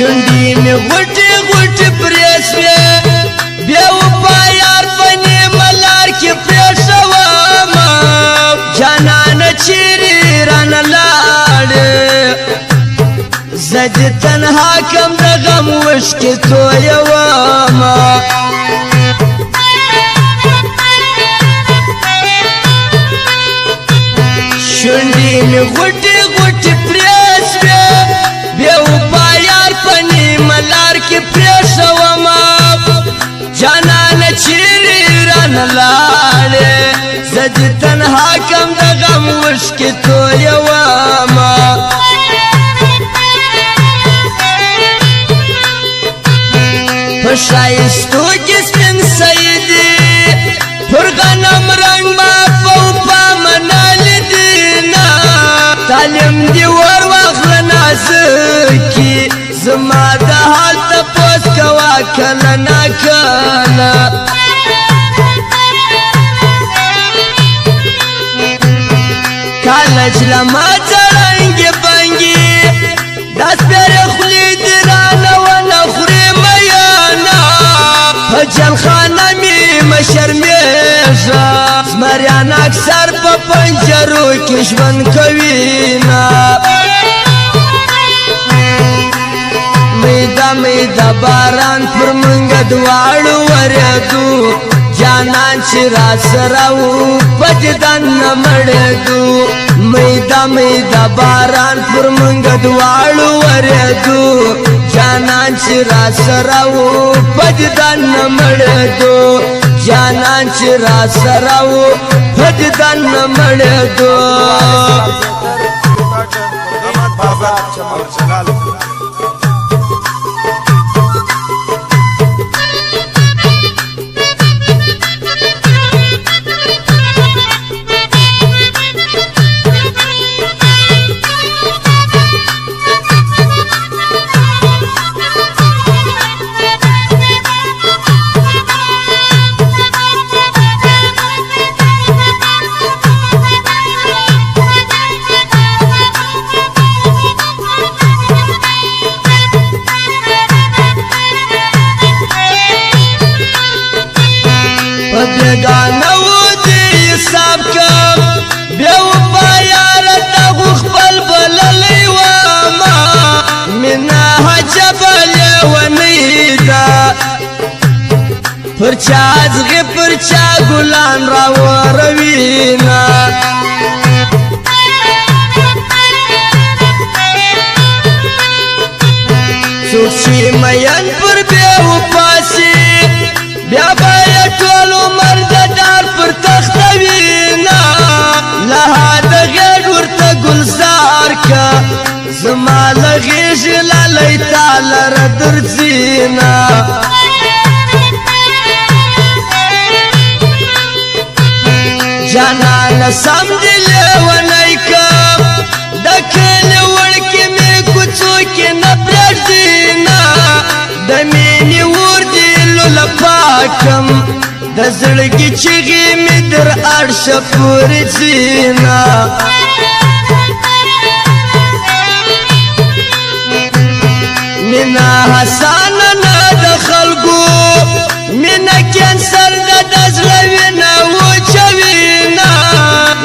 شونډې مې غوټې غوټې پرې شوې بې وفا یار په نیمه لار کې پرېښومه جانانه چیرې رانه لاړې زه دې تنها کم د غم وشکې تویومه شونډې مې غوټې غوټې پرې شوې بې وفا یار په نیمه لار کې پرېښومه جانانه چیرې رانه لاړې زه دې تنها کم د غم وشکې تویومه په ښایستو کې سپین سیدي پر غنم رنګ ما په وفا منلې دینه تعلیم دې ور واخله نازکي زما د حال تپوس کوه کله ناکله کله چې له ما څړنګې بنګې دا سپېرې خولې دې رانه ونه خورې میانه په جلخانه مې مه شرمېږه زمریان اکثر په پنجرو کې ژوند کوینه میده میده باران پر منګه دواړو ورېدو جانان چې را سره و په دیدن نه مړېدو میده میده باران پر منګه دواړو ورېدو جانان چې را سره و په دیدن نه مړېدو جانان چې را سره و په دیدن نه مړېدو بیگانه و دی حساب کم بے وفا یارتا خو خپل بللی وما منا حجب لیونی دا پر چا ازغی پر چا گلان را وروینا څوک چې مین پر بے وفا سی بیا باید ټول عمر د ډار پر تخته وینا لها د غېږ ورته ګلزار که زما له غېږې لالی تا لره درځینه جانانه سم دې لیونی کم د کلي وړکې مې کوڅو کې نه پرېږدینه د مینې اور دې لوله پاکم د زړګي چیغې مې در عرشه پورې ځینه مینه حسانه نه د خلکو مینه کینسر ده د زړه وینه وچوینه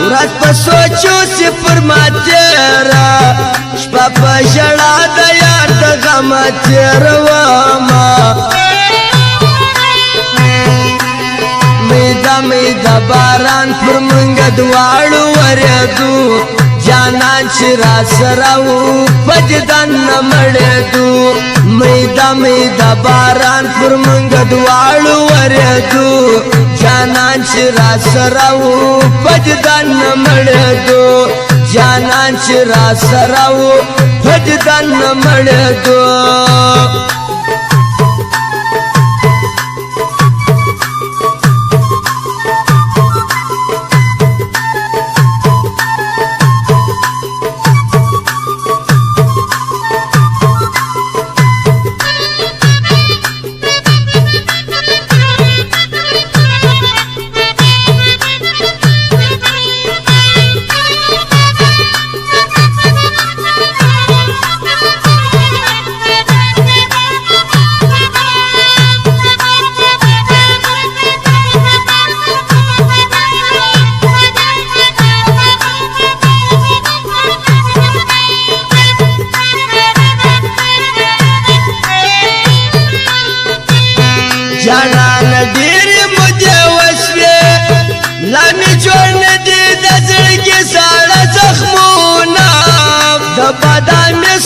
ورځ په سوچو سي پر ما تېره شپه په ژړا د یار د غمه تېرومه میده میده باران پر منګه دواړو ورېدو جانان چې را سره و په دیدن نه مړېدو میده میده باران پر منګه دواړو ورېدو جانان چې را سره و په دیدن نه مړېدو جانان چې را سره و په دیدن نه مړېدو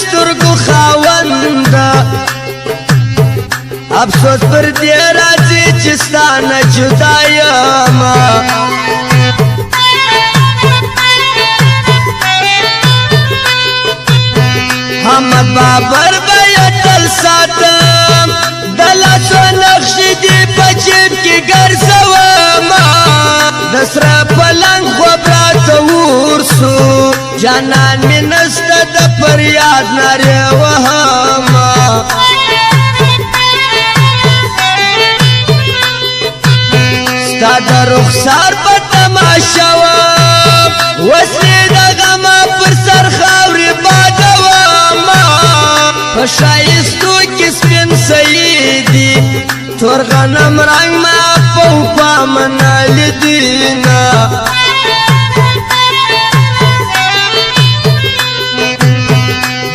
سترګو خاوند افسوس پر دې راځي چې ستانه جدا یم حمد بابر بیا تل ساتم د لاسو نقشې دې په جیب کې ګرځوم د سره پلنګ خوب راته ورسو جانان مې نسته د فریاد نارې وهم ستا د رخسار په تماشا وم وسلې د غمه پر سر خاورې بادوم په ښایستو کې سپین سیدي تور غنم رنګ ما په وفا منالې دینه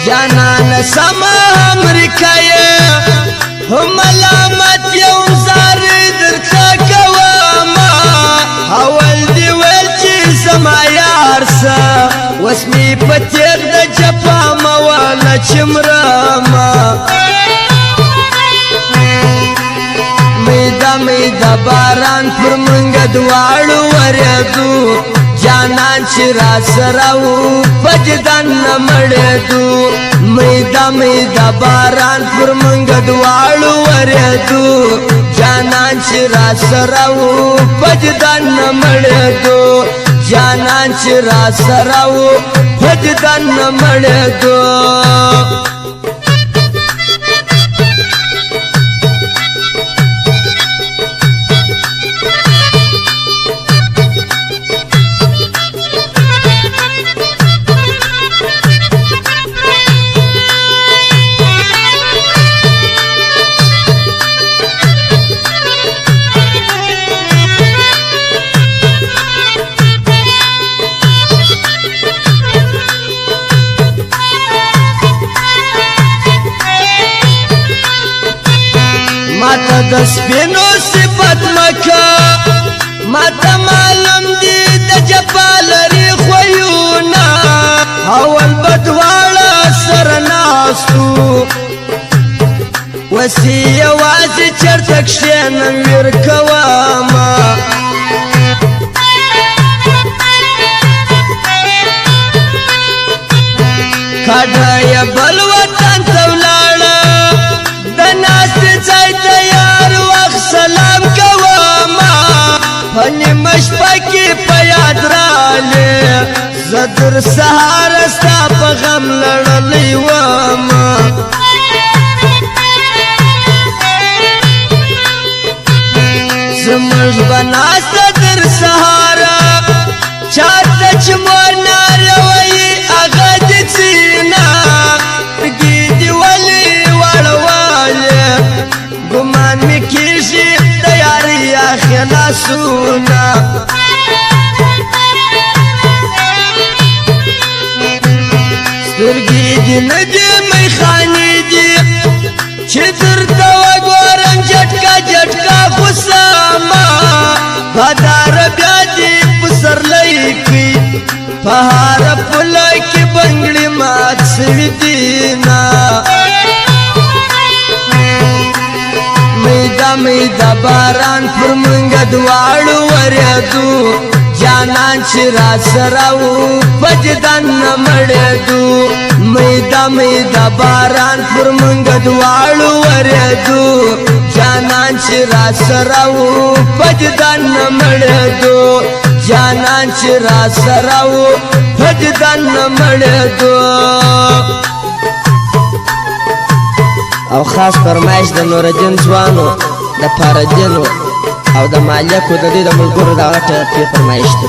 جانان سما امریکا یې هم ملامت یو زار درته کوم اول دې ویل چې زما یار څه اوس مې په تېغ د جفا موله چې مرمه میده باران پر منګه دواړو ورېدو جانان چې را سره و په جدان نه مړېدو میده باران پر منګه دواړو ورېدو جانان چې را سره و په جدان نه مړېدو جانان چې را سره و په جدان نه مړېدو ماته د سپینو صفت مکه ماته معلوم دي د جفا لري خویونه اول به دواړه سره ناستو وسې یوازې چېرته کښېنم ویر کومه کډه یې بل وطن ته ولاړه د ناستې ځای ته یار وخت سلام کومه په نیمه شپه کې په یاد رالې زه در سهاره ستا په غم لړلی ومه زموږ به ناسته در سهاره چاته چې مور ناره وایي هغه دې څینه سترګې دې ولې واړولې ګمان مې کېږي د یارۍ خلاصونه سترګې دې نه دي میخانې دي چې درته وګورم جټکا جټکا خوسامه باداره بیا دې پسرلی کوي په هره پوله کې بنګړې مات سوي دینه میده باران پر منګه دواړو ورېدو جانان چې را سره و په جدان نه مړېدو میده باران پر منګه دواړو ورېدو جانان چې را سره و په جدان نه مړېدو جانان چې را سره و په جدان نه مړېدو او خاص فرمایش د نورالدین ځوانو د پاره دینو او د مالکو د دې د ملګرو دغه ټپې فرمایش دی